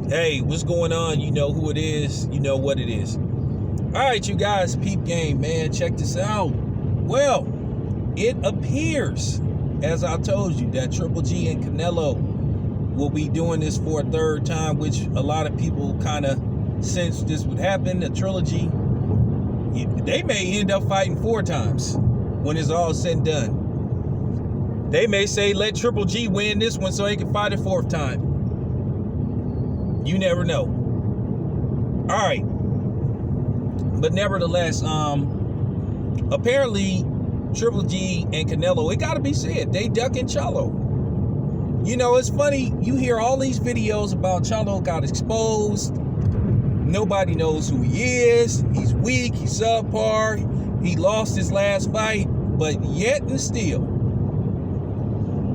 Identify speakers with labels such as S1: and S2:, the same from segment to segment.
S1: Hey, what's going on? You know who it is. You know what it is. All right, you guys, peep game, man. Check this out. Well, it appears, as I told you, that Triple G and Canelo will be doing this for a third time, which a lot of people kind of sensed this would happen. The trilogy, they may end up fighting 4 times when it's all said and done. They may say, let Triple G win this one so he can fight a 4th time. You never know. All right. But nevertheless, apparently Triple G and Canelo, it got to be said, they ducking Charlo. You know, it's funny. You hear all these videos about Charlo got exposed. Nobody knows who he is. He's weak. He's subpar. He lost his last fight. But yet and still,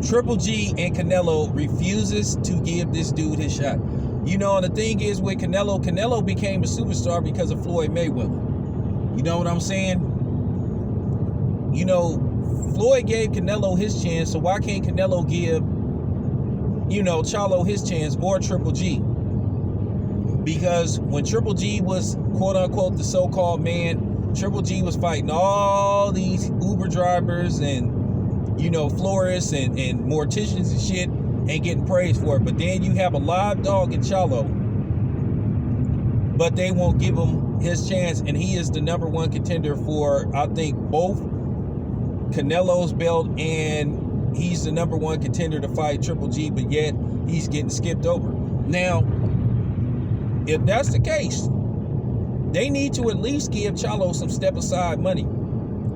S1: Triple G and Canelo refuses to give this dude his shot. You know, and the thing is with Canelo became a superstar because of Floyd Mayweather. You know what I'm saying? You know, Floyd gave Canelo his chance, so why can't Canelo give, you know, Charlo his chance, or Triple G? Because when Triple G was, quote unquote, the so-called man, Triple G was fighting all these Uber drivers and, you know, florists and morticians and shit, and getting praised for it. But then you have a live dog in Charlo, but they won't give him his chance, and he is the #1 contender for, I think, both Canelo's belt, and he's the #1 contender to fight Triple G, but yet he's getting skipped over. Now, if that's the case, they need to at least give Charlo some step-aside money.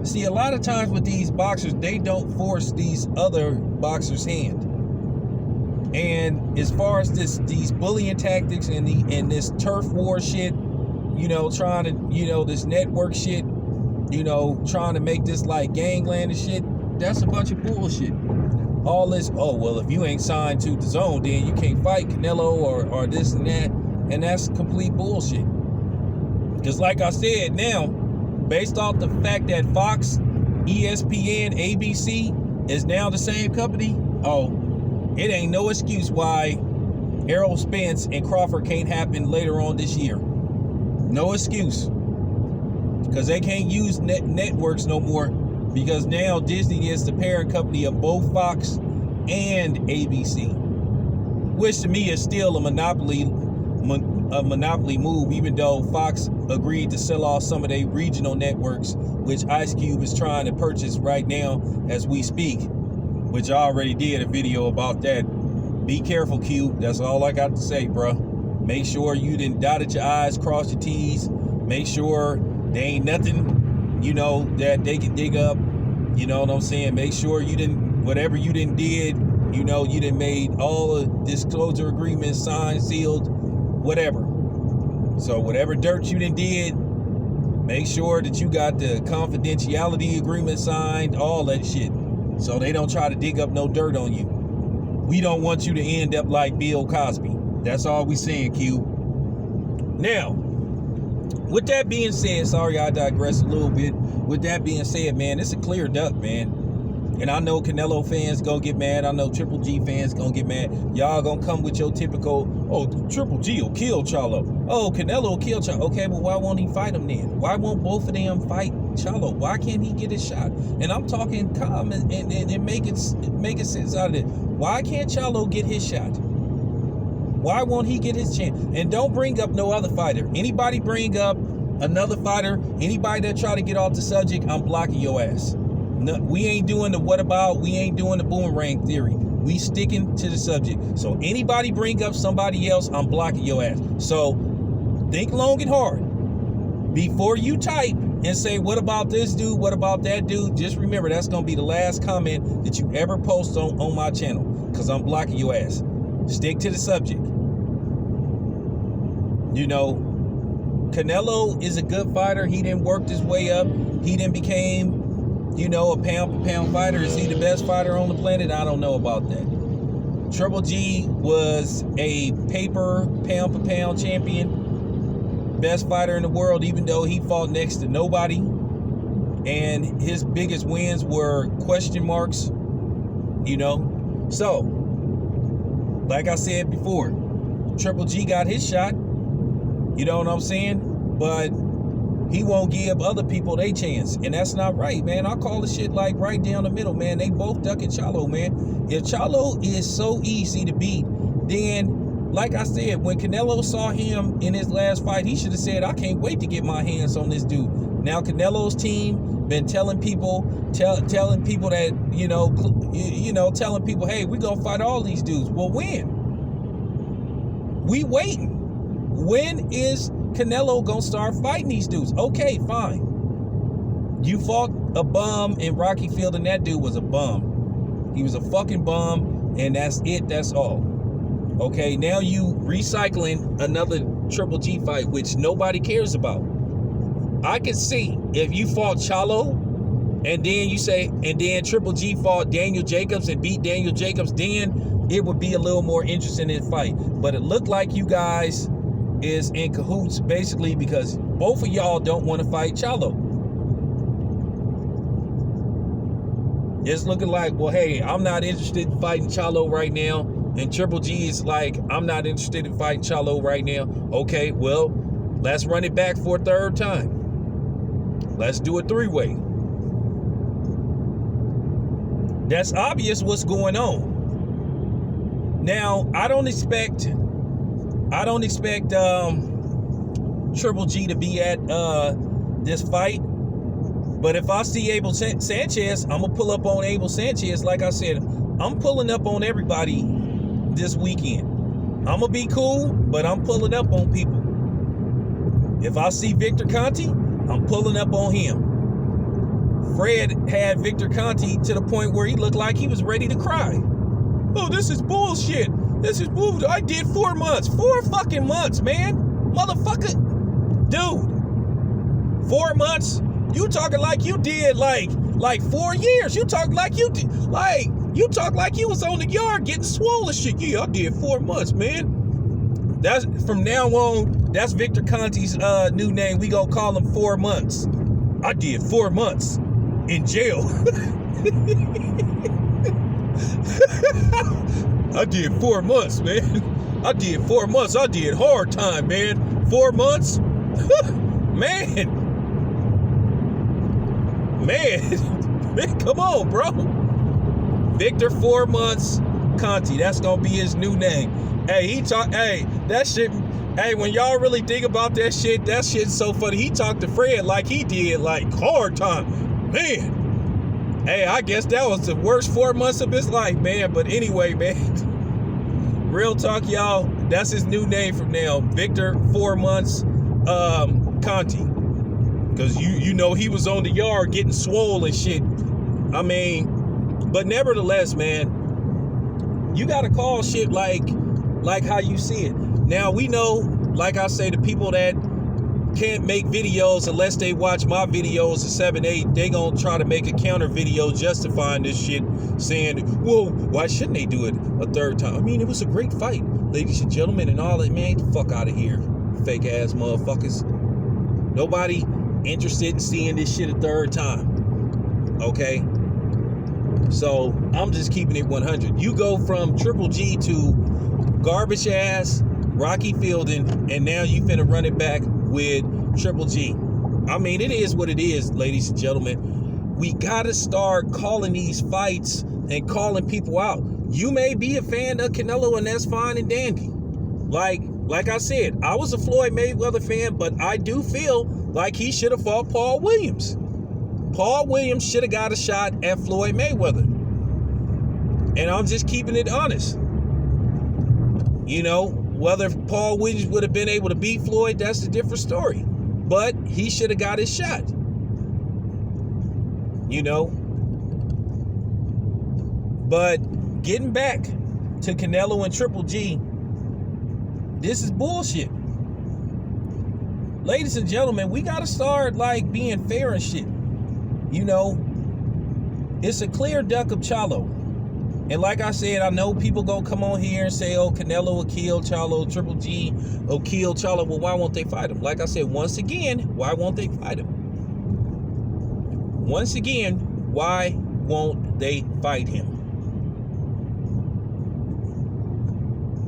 S1: See, a lot of times with these boxers, they don't force these other boxers' hand. And as far as these bullying tactics and this turf war shit, you know, trying to, you know, this network shit, you know, trying to make this like gangland and shit, that's a bunch of bullshit. All this, oh, well, if you ain't signed to the zone, then you can't fight Canelo or this and that. And that's complete bullshit. Because like I said, now, based off the fact that Fox, ESPN, ABC is now the same company, oh, it ain't no excuse why Errol Spence and Crawford can't happen later on this year. No excuse. Because they can't use networks no more, because now Disney is the parent company of both Fox and ABC. Which to me is still a monopoly move, even though Fox agreed to sell off some of their regional networks, which Ice Cube is trying to purchase right now as we speak. Which I already did a video about that. Be careful, Q. That's all I got to say, bro. Make sure you didn't dotted your I's, cross your T's. Make sure there ain't nothing, you know, that they can dig up. You know what I'm saying? Make sure you didn't, whatever you didn't did, you know, you didn't made all the disclosure agreements signed, sealed, whatever. So whatever dirt you didn't did, make sure that you got the confidentiality agreement signed, all that shit. So they don't try to dig up no dirt on you. We don't want you to end up like Bill Cosby. That's all we saying, Q. Now, with that being said, sorry I digress a little bit. With that being said, man, it's a clear duck, man. And I know Canelo fans gonna get mad. I know Triple G fans gonna get mad. Y'all gonna come with your typical, oh, Triple G will kill Charlo. Oh, Canelo will kill Charlo. Okay, but why won't he fight him then? Why won't both of them fight Charlo? Why can't he get his shot? And I'm talking calm and make sense out of it. Why can't Charlo get his shot? Why won't he get his chance? And don't bring up no other fighter. Anybody bring up another fighter, anybody that try to get off the subject, I'm blocking your ass. No, we ain't doing the what about, we ain't doing the boomerang theory. We sticking to the subject. So anybody bring up somebody else, I'm blocking your ass. So think long and hard before you type and say, what about this dude? What about that dude? Just remember, that's going to be the last comment that you ever post on my channel, because I'm blocking your ass. Stick to the subject. You know, Canelo is a good fighter. He didn't work his way up. He didn't became, you know, a pound-for-pound fighter. Is he the best fighter on the planet? I don't know about that. Triple G was a paper pound-for-pound champion. Best fighter in the world, even though he fought next to nobody. And his biggest wins were question marks, you know. So, like I said before, Triple G got his shot. You know what I'm saying? But he won't give other people their chance. And that's not right, man. I call the shit like right down the middle, man. They both ducking Charlo, man. If Charlo is so easy to beat, then, like I said, when Canelo saw him in his last fight, he should have said, I can't wait to get my hands on this dude. Now Canelo's team been telling people, telling people that, telling people, hey, we're going to fight all these dudes. Well, when? We waiting. When is Canelo gonna start fighting these dudes? Okay, fine. You fought a bum in Rocky Field, and that dude was a bum. He was a fucking bum, and that's it. That's all. Okay, now you recycling another Triple G fight, which nobody cares about. I can see if you fought Charlo, and then you say, and then Triple G fought Daniel Jacobs and beat Daniel Jacobs, then it would be a little more interesting in the fight. But it looked like you guys is in cahoots, basically, because both of y'all don't want to fight Charlo. It's looking like, well, hey, I'm not interested in fighting Charlo right now, and Triple G is like, I'm not interested in fighting Charlo right now. Okay, well, let's run it back for a third time. Let's do a three-way. That's obvious what's going on. Now, I don't expect Triple G to be at this fight, but if I see Abel Sanchez, I'm gonna pull up on Abel Sanchez. Like I said, I'm pulling up on everybody this weekend. I'm gonna be cool, but I'm pulling up on people. If I see Victor Conte, I'm pulling up on him. Fred had Victor Conte to the point where he looked like he was ready to cry. Oh, this is bullshit. This is bullshit. I did 4 months. 4 fucking months, man. Motherfucker. Dude. 4 months? You talking like you did like 4 years. You talk like you did, you talk like you was on the yard getting swollen shit. Yeah, I did 4 months, man. That's from now on, that's Victor Conte's new name. We gonna call him 4 months. I did 4 months in jail. I did 4 months, man. I did 4 months. I did hard time, man. 4 months? Man, come on, bro. Victor 4 months Conte. That's gonna be his new name. Hey, that shit. Hey, when y'all really think about that shit's so funny. He talked to Fred like he did like hard time, man. Hey, I guess that was the worst 4 months of his life, man. But anyway, man, real talk, y'all. That's his new name from now, Victor 4 months Conte. Because you know he was on the yard getting swole and shit. I mean, but nevertheless, man, you gotta call shit like how you see it. Now we know, like I say, the people that can't make videos unless they watch my videos at 7-8, they gonna try to make a counter video justifying this shit, saying, whoa, why shouldn't they do it a third time? I mean, it was a great fight, ladies and gentlemen, and all that. Man, get the fuck out of here, fake ass motherfuckers. Nobody interested in seeing this shit a third time. Okay, so I'm just keeping it 100. You go from Triple G to garbage ass Rocky Fielding, and now you finna run it back with Triple G. I mean, it is what it is, ladies and gentlemen. We gotta start calling these fights and calling people out. You may be a fan of Canelo, and that's fine and dandy. Like I said, I was a Floyd Mayweather fan, but I do feel like he should have fought Paul Williams. Paul Williams should have got a shot at Floyd Mayweather. And I'm just keeping it honest. You know, whether Paul Williams would have been able to beat Floyd, that's a different story. But he should have got his shot. You know. But getting back to Canelo and Triple G, this is bullshit. Ladies and gentlemen, we got to start like being fair and shit. You know, it's a clear duck of Charlo. And like I said, I know people gonna come on here and say, oh, Canelo will kill Charlo, Triple G will kill Charlo. Well, why won't they fight him? Like I said, once again, why won't they fight him? Once again, why won't they fight him?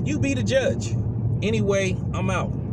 S1: You be the judge. Anyway, I'm out.